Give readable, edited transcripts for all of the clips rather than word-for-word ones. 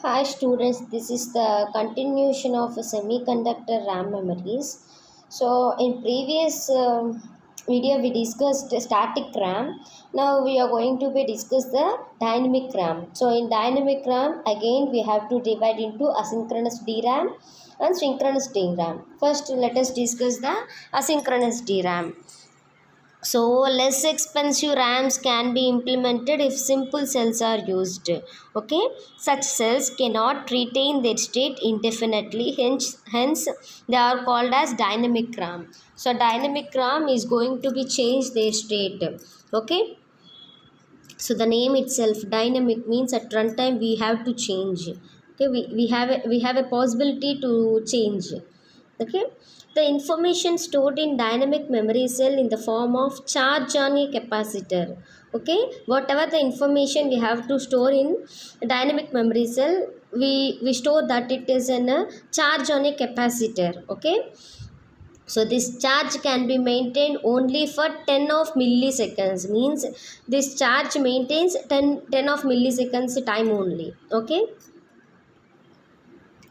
Hi students, this is the continuation of semiconductor RAM memories. So in previous video we discussed static RAM. Now we are going to be discuss the dynamic RAM. So in dynamic RAM again we have to divide into asynchronous DRAM and synchronous DRAM. First let us discuss the asynchronous DRAM. So less expensive RAMs can be implemented if simple cells are used. Okay, such cells cannot retain their state indefinitely. Hence they are called as dynamic RAM. So dynamic RAM is going to be changed their state. Okay. So the name itself dynamic means at runtime we have to change. Okay, we have a possibility to change. Okay, the information stored in dynamic memory cell in the form of charge on a capacitor. Okay, whatever the information we have to store in dynamic memory cell, we store that it is in a charge on a capacitor. Okay, so this charge can be maintained only for 10 of milliseconds, means this charge maintains 10 of milliseconds time only. Okay,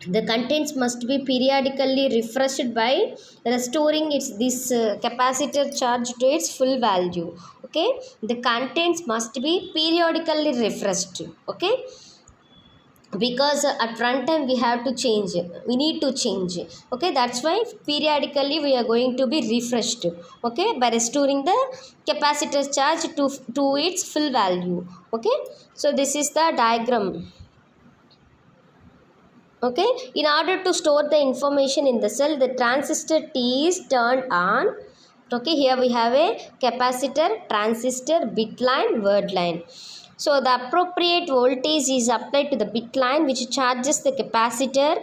the contents must be periodically refreshed by restoring its this capacitor charge to its full value. Okay, the contents must be periodically refreshed. Okay, because at runtime we have to change, we need to change. Okay, that's why periodically we are going to be refreshed. Okay, by restoring the capacitor charge to its full value. Okay, so this is the diagram. Okay, in order to store the information in the cell, the transistor T is turned on. Okay, here we have a capacitor, transistor, bit line, word line. So the appropriate voltage is applied to the bit line which charges the capacitor.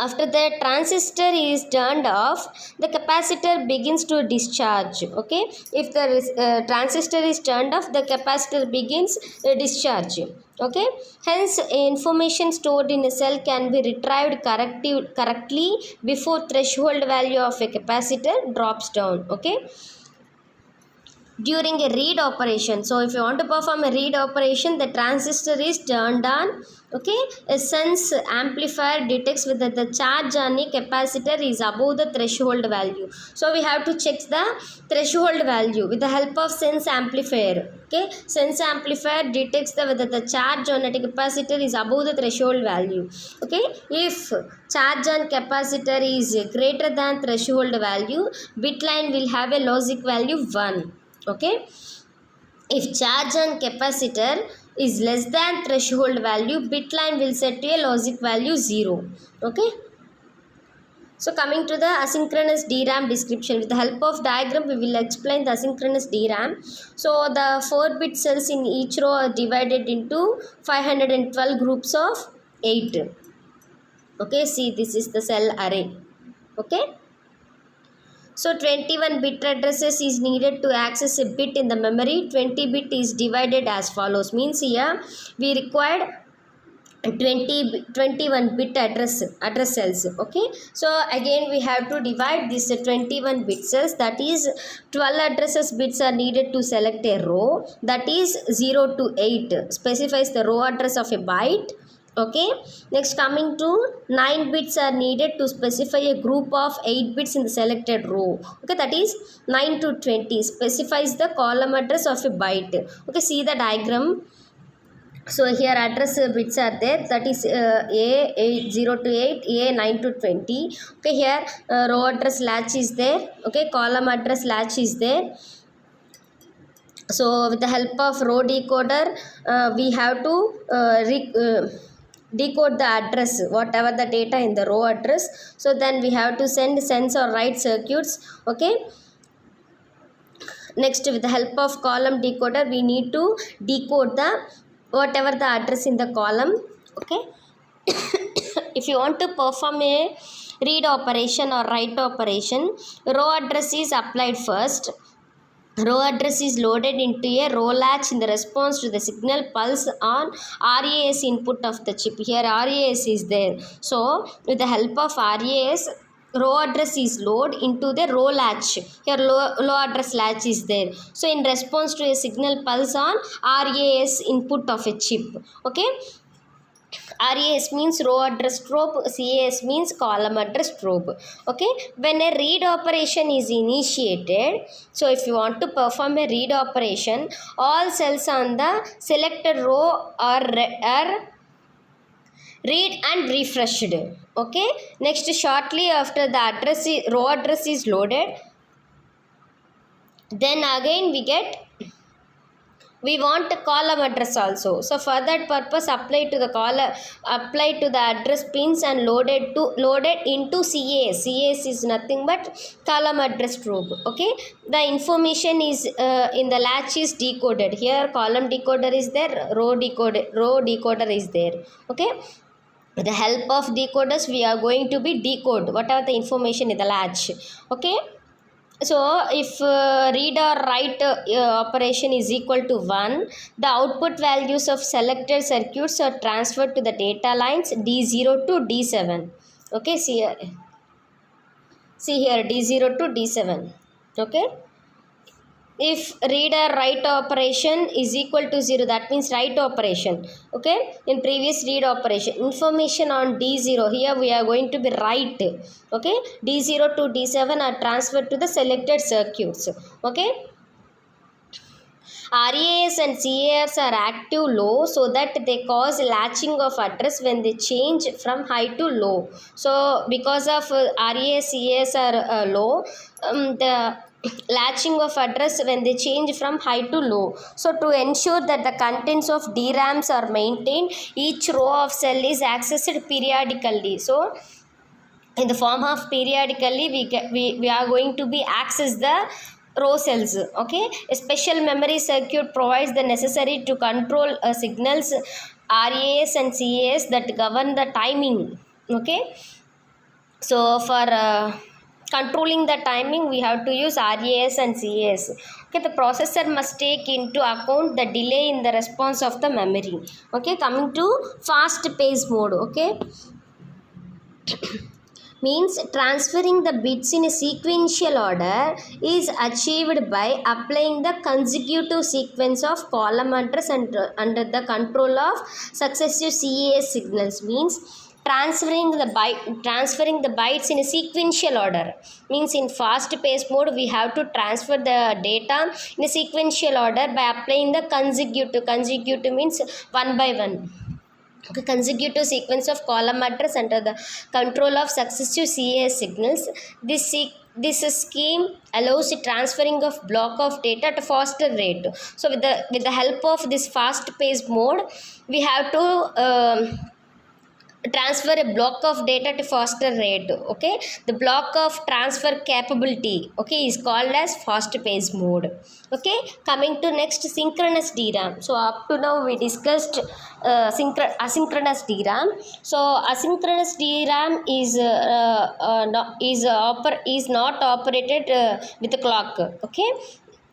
After the transistor is turned off, the capacitor begins to discharge. Okay, if the transistor is turned off, the capacitor begins discharge. Okay, hence information stored in a cell can be retrieved correctly before threshold value of a capacitor drops down. Okay, during a read operation, so if you want to perform a read operation, the transistor is turned on. Okay, a sense amplifier detects whether the charge on a capacitor is above the threshold value. So we have to check the threshold value with the help of sense amplifier. Okay, sense amplifier detects whether the charge on a capacitor is above the threshold value. Okay, if charge on capacitor is greater than threshold value, bit line will have a logic value 1. Okay, if charge on capacitor is less than threshold value, bit line will set to a logic value 0. Okay, so coming to the asynchronous DRAM description, with the help of diagram we will explain the asynchronous DRAM. So the 4-bit cells in each row are divided into 512 groups of 8. Okay, see, this is the cell array. Okay, so 21-bit addresses is needed to access a bit in the memory. 20-bit is divided as follows, means here we required 21-bit address cells. Okay, so again we have to divide this 21-bit cells, that is 12 addresses bits are needed to select a row, that is 0 to 8 specifies the row address of a byte. Okay, next coming to 9 bits are needed to specify a group of 8 bits in the selected row. Okay, that is 9 to 20 specifies the column address of a byte. Okay, see the diagram. So here address bits are there, that is A 0 to 8, A 9 to 20. Okay, here row address latch is there. Okay, column address latch is there. So with the help of row decoder we have to decode the address, whatever the data in the row address. So then we have to send, sense or write circuits. Okay, next with the help of column decoder we need to decode the whatever the address in the column. Okay, if you want to perform a read operation or write operation, row address is applied first. Row address is loaded into a row latch in the response to the signal pulse on RAS input of the chip. Here RAS is there, so with the help of RAS, row address is loaded into the row latch. Here low address latch is there, so in response to a signal pulse on RAS input of a chip. Okay, RAS means row address trope, CAS means column address trope. Okay, when a read operation is initiated, so if you want to perform a read operation, all cells on the selected row are read and refreshed. Okay, next shortly after the row address is loaded, then again we want a column address also. So for that purpose, apply to the address pins and loaded into CAS. CAS is nothing but column address trope. Okay, the information is in the latch is decoded. Here column decoder is there, row decoder is there. Okay, with the help of decoders we are going to be decode whatever the information in the latch. Okay, so if read or write operation is equal to 1, the output values of selected circuits are transferred to the data lines D0 to D7. Okay, see here D0 to D7. Okay, if read or write operation is equal to 0, that means write operation. Okay, in previous read operation, information on D0, here we are going to be write. Okay, D0 to D7 are transferred to the selected circuits. Okay, RAS and CAS are active low so that they cause latching of address when they change from high to low. So because of RAS, CAS are low, the latching of address when they change from high to low. So to ensure that the contents of DRAMs are maintained, each row of cell is accessed periodically. So in the form of periodically we are going to be access the row cells. Okay, a special memory circuit provides the necessary to control signals RAS and CAS that govern the timing. Okay, so for controlling the timing we have to use RAS and CAS. Okay, the processor must take into account the delay in the response of the memory. Okay, coming to fast pace mode. Okay, means transferring the bits in a sequential order is achieved by applying the consecutive sequence of column address under the control of successive CAS signals. Means transferring the bytes in a sequential order. Means in fast pace mode we have to transfer the data in a sequential order by applying the consecutive means one by one. Okay, consecutive sequence of column address under the control of successive CAS signals. This scheme allows the transferring of block of data at a faster rate. So with the help of this fast paced mode, we have to transfer a block of data to faster rate. Okay, the block of transfer capability, okay, is called as fast pace mode. Okay, coming to next, synchronous DRAM. So up to now we discussed asynchronous DRAM. So asynchronous DRAM is not operated with a clock. Okay,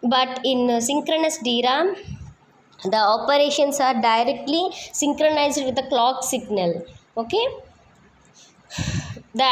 but in synchronous DRAM the operations are directly synchronized with the clock signal. Okay,